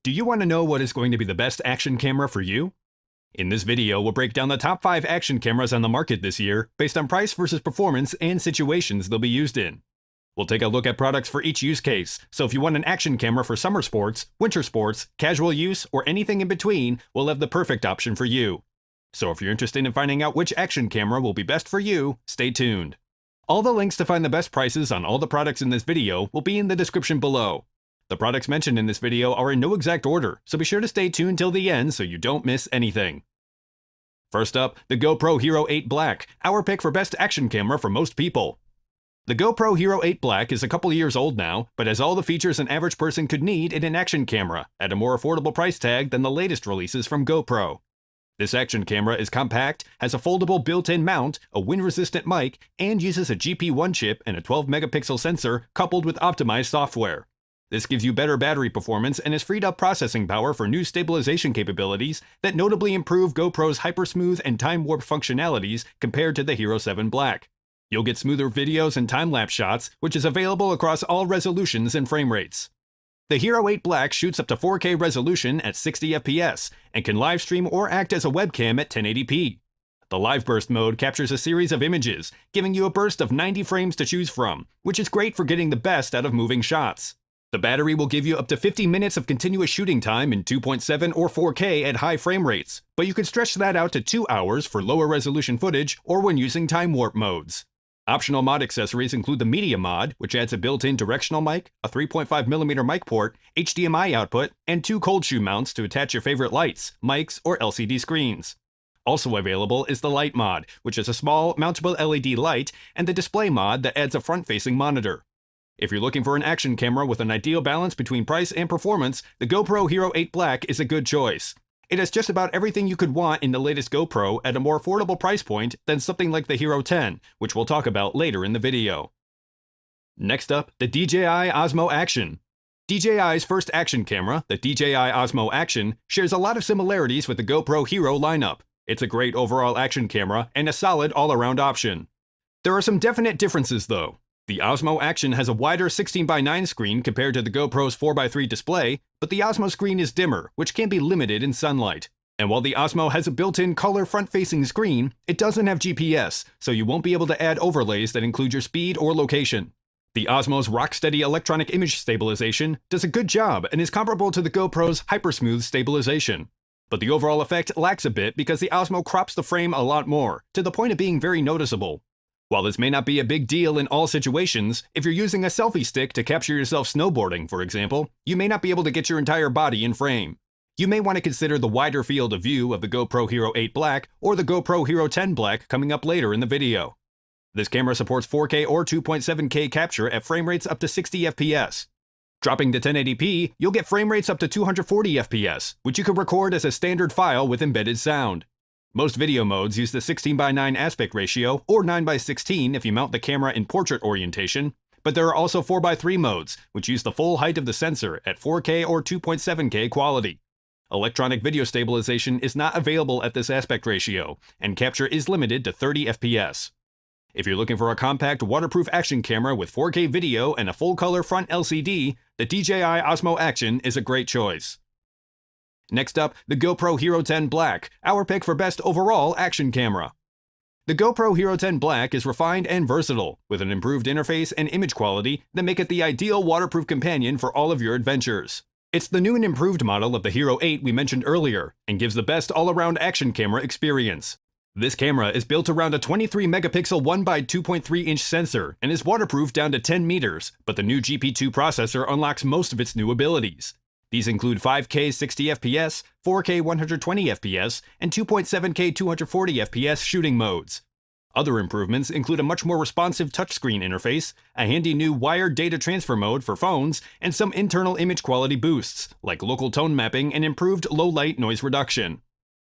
Do you want to know what is going to be the best action camera for you? In this video, we'll break down the top 5 action cameras on the market this year based on price versus performance and situations they'll be used in. We'll take a look at products for each use case, so if you want an action camera for summer sports, winter sports, casual use, or anything in between, we'll have the perfect option for you. So if you're interested in finding out which action camera will be best for you, stay tuned. All the links to find the best prices on all the products in this video will be in the description below. The products mentioned in this video are in no exact order, so be sure to stay tuned till the end so you don't miss anything. First up, the GoPro Hero 8 Black, our pick for best action camera for most people. The GoPro Hero 8 Black is a couple years old now, but has all the features an average person could need in an action camera at a more affordable price tag than the latest releases from GoPro. This action camera is compact, has a foldable built-in mount, a wind-resistant mic, and uses a GP1 chip and a 12-megapixel sensor coupled with optimized software. This gives you better battery performance and has freed up processing power for new stabilization capabilities that notably improve GoPro's hypersmooth and time warp functionalities compared to the Hero 7 Black. You'll get smoother videos and time-lapse shots, which is available across all resolutions and frame rates. The Hero 8 Black shoots up to 4K resolution at 60 FPS and can live stream or act as a webcam at 1080p. The Live Burst mode captures a series of images, giving you a burst of 90 frames to choose from, which is great for getting the best out of moving shots. The battery will give you up to 50 minutes of continuous shooting time in 2.7 or 4K at high frame rates, but you can stretch that out to 2 hours for lower resolution footage or when using time warp modes. Optional mod accessories include the Media mod, which adds a built-in directional mic, a 3.5mm mic port, HDMI output, and 2 cold shoe mounts to attach your favorite lights, mics, or LCD screens. Also available is the Light mod, which is a small, mountable LED light, and the Display mod that adds a front-facing monitor. If you're looking for an action camera with an ideal balance between price and performance, the GoPro Hero 8 Black is a good choice. It has just about everything you could want in the latest GoPro at a more affordable price point than something like the Hero 10, which we'll talk about later in the video. Next up, the DJI Osmo Action. DJI's first action camera, the DJI Osmo Action, shares a lot of similarities with the GoPro Hero lineup. It's a great overall action camera and a solid all-around option. There are some definite differences though. The Osmo Action has a wider 16:9 screen compared to the GoPro's 4:3 display, but the Osmo screen is dimmer, which can be limited in sunlight. And while the Osmo has a built-in color front-facing screen, it doesn't have GPS, so you won't be able to add overlays that include your speed or location. The Osmo's rock-steady electronic image stabilization does a good job and is comparable to the GoPro's hypersmooth stabilization. But the overall effect lacks a bit because the Osmo crops the frame a lot more, to the point of being very noticeable. While this may not be a big deal in all situations, if you're using a selfie stick to capture yourself snowboarding, for example, you may not be able to get your entire body in frame. You may want to consider the wider field of view of the GoPro Hero 8 Black or the GoPro Hero 10 Black coming up later in the video. This camera supports 4K or 2.7K capture at frame rates up to 60 FPS. Dropping to 1080p, you'll get frame rates up to 240 FPS, which you can record as a standard file with embedded sound. Most video modes use the 16:9 aspect ratio, or 9:16 if you mount the camera in portrait orientation, but there are also 4:3 modes, which use the full height of the sensor at 4K or 2.7K quality. Electronic video stabilization is not available at this aspect ratio, and capture is limited to 30 FPS. If you're looking for a compact, waterproof action camera with 4K video and a full-color front LCD, the DJI Osmo Action is a great choice. Next up, the GoPro Hero 10 Black, our pick for best overall action camera. The GoPro Hero 10 Black is refined and versatile, with an improved interface and image quality that make it the ideal waterproof companion for all of your adventures. It's the new and improved model of the Hero 8 we mentioned earlier, and gives the best all-around action camera experience. This camera is built around a 23-megapixel 1x2.3-inch sensor and is waterproof down to 10 meters, but the new GP2 processor unlocks most of its new abilities. These include 5K 60 FPS, 4K 120 FPS, and 2.7K 240 FPS shooting modes. Other improvements include a much more responsive touchscreen interface, a handy new wired data transfer mode for phones, and some internal image quality boosts, like local tone mapping and improved low-light noise reduction.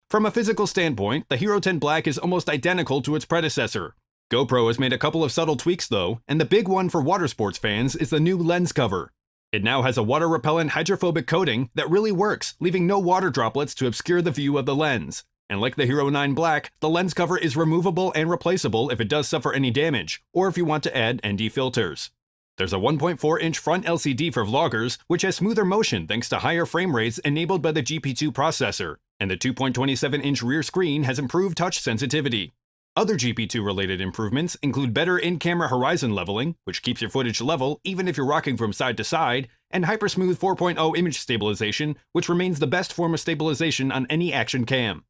From a physical standpoint, the Hero 10 Black is almost identical to its predecessor. GoPro has made a couple of subtle tweaks though, and the big one for water sports fans is the new lens cover. It now has a water-repellent hydrophobic coating that really works, leaving no water droplets to obscure the view of the lens. And like the Hero 9 Black, the lens cover is removable and replaceable if it does suffer any damage, or if you want to add ND filters. There's a 1.4-inch front LCD for vloggers, which has smoother motion thanks to higher frame rates enabled by the GP2 processor, and the 2.27-inch rear screen has improved touch sensitivity. Other GP2-related improvements include better in-camera horizon leveling, which keeps your footage level even if you're rocking from side to side, and Hypersmooth 4.0 image stabilization, which remains the best form of stabilization on any action cam.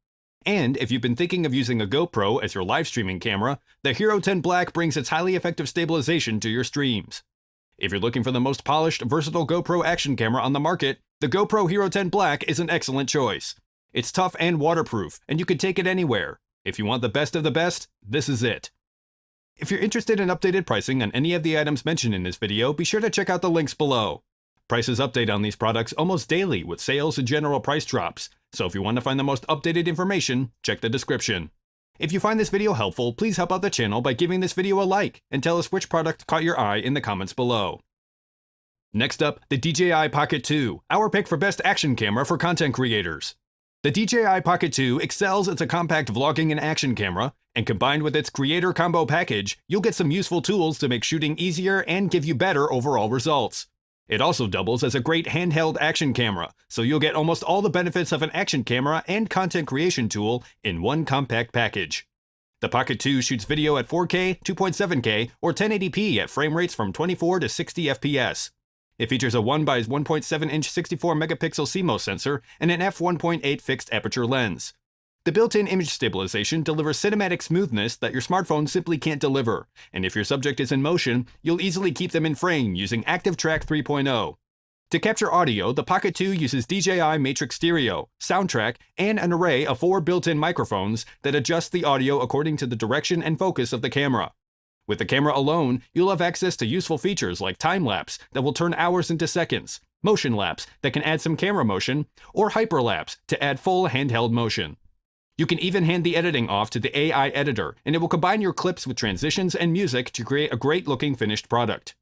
And if you've been thinking of using a GoPro as your live streaming camera, the Hero 10 Black brings its highly effective stabilization to your streams. If you're looking for the most polished, versatile GoPro action camera on the market, the GoPro Hero 10 Black is an excellent choice. It's tough and waterproof, and you can take it anywhere. If you want the best of the best, this is it. If you're interested in updated pricing on any of the items mentioned in this video, be sure to check out the links below. Prices update on these products almost daily with sales and general price drops, so if you want to find the most updated information, check the description. If you find this video helpful, please help out the channel by giving this video a like, and tell us which product caught your eye in the comments below. Next up, the DJI Pocket 2, our pick for best action camera for content creators. The DJI Pocket 2 excels as a compact vlogging and action camera, and combined with its Creator Combo package, you'll get some useful tools to make shooting easier and give you better overall results. It also doubles as a great handheld action camera, so you'll get almost all the benefits of an action camera and content creation tool in one compact package. The Pocket 2 shoots video at 4K, 2.7K, or 1080p at frame rates from 24 to 60 FPS. It features a 1x1.7-inch 64-megapixel CMOS sensor and an f1.8 fixed aperture lens. The built-in image stabilization delivers cinematic smoothness that your smartphone simply can't deliver, and if your subject is in motion, you'll easily keep them in frame using Active Track 3.0. To capture audio, the Pocket 2 uses DJI Matrix Stereo, Soundtrack, and an array of 4 built-in microphones that adjust the audio according to the direction and focus of the camera. With the camera alone, you'll have access to useful features like time-lapse that will turn hours into seconds, motion-lapse that can add some camera motion, or hyperlapse to add full handheld motion. You can even hand the editing off to the AI editor, and it will combine your clips with transitions and music to create a great-looking finished product.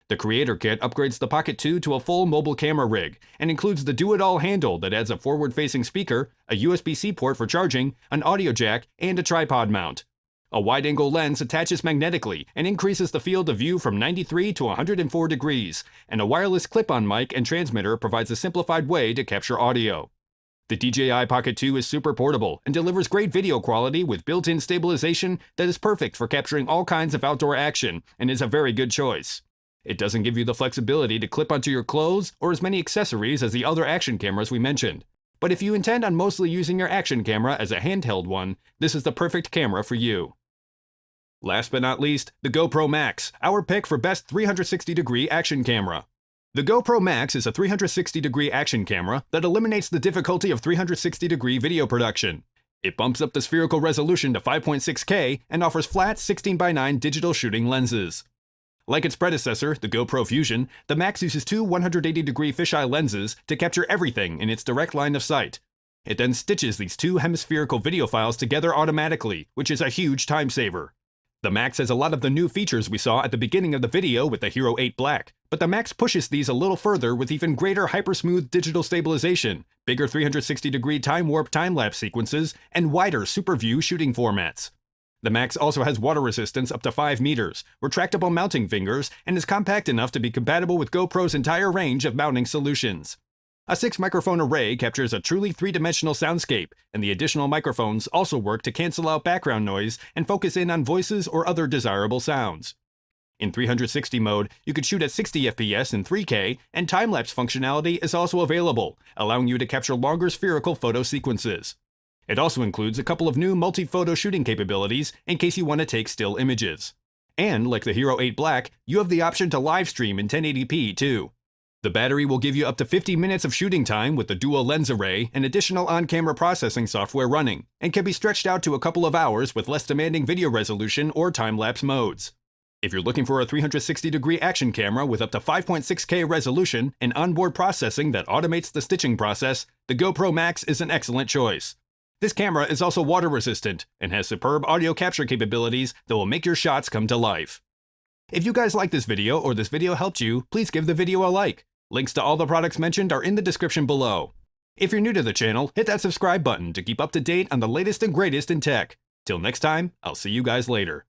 The Creator Kit upgrades the Pocket 2 to a full mobile camera rig, and includes the Do-It-All handle that adds a forward-facing speaker, a USB-C port for charging, an audio jack, and a tripod mount. A wide-angle lens attaches magnetically and increases the field of view from 93 to 104 degrees, and a wireless clip-on mic and transmitter provides a simplified way to capture audio. The DJI Pocket 2 is super portable and delivers great video quality with built-in stabilization that is perfect for capturing all kinds of outdoor action and is a very good choice. It doesn't give you the flexibility to clip onto your clothes or as many accessories as the other action cameras we mentioned. But if you intend on mostly using your action camera as a handheld one, this is the perfect camera for you. Last but not least, the GoPro Max, our pick for best 360-degree action camera. The GoPro Max is a 360-degree action camera that eliminates the difficulty of 360-degree video production. It bumps up the spherical resolution to 5.6K and offers flat 16:9 digital shooting lenses. Like its predecessor, the GoPro Fusion, the Max uses two 180-degree fisheye lenses to capture everything in its direct line of sight. It then stitches these two hemispherical video files together automatically, which is a huge time saver. The Max has a lot of the new features we saw at the beginning of the video with the Hero 8 Black, but the Max pushes these a little further with even greater hypersmooth digital stabilization, bigger 360-degree time-warp time-lapse sequences, and wider super view shooting formats. The Max also has water resistance up to 5 meters, retractable mounting fingers, and is compact enough to be compatible with GoPro's entire range of mounting solutions. A 6-microphone array captures a truly 3-dimensional soundscape, and the additional microphones also work to cancel out background noise and focus in on voices or other desirable sounds. In 360 mode, you could shoot at 60 FPS in 3K, and time-lapse functionality is also available, allowing you to capture longer spherical photo sequences. It also includes a couple of new multi-photo shooting capabilities in case you want to take still images. And, like the Hero 8 Black, you have the option to live stream in 1080p too. The battery will give you up to 50 minutes of shooting time with the dual lens array and additional on-camera processing software running, and can be stretched out to a couple of hours with less demanding video resolution or time-lapse modes. If you're looking for a 360-degree action camera with up to 5.6K resolution and onboard processing that automates the stitching process, the GoPro Max is an excellent choice. This camera is also water-resistant and has superb audio capture capabilities that will make your shots come to life. If you guys like this video or this video helped you, please give the video a like. Links to all the products mentioned are in the description below. If you're new to the channel, hit that subscribe button to keep up to date on the latest and greatest in tech. Till next time, I'll see you guys later.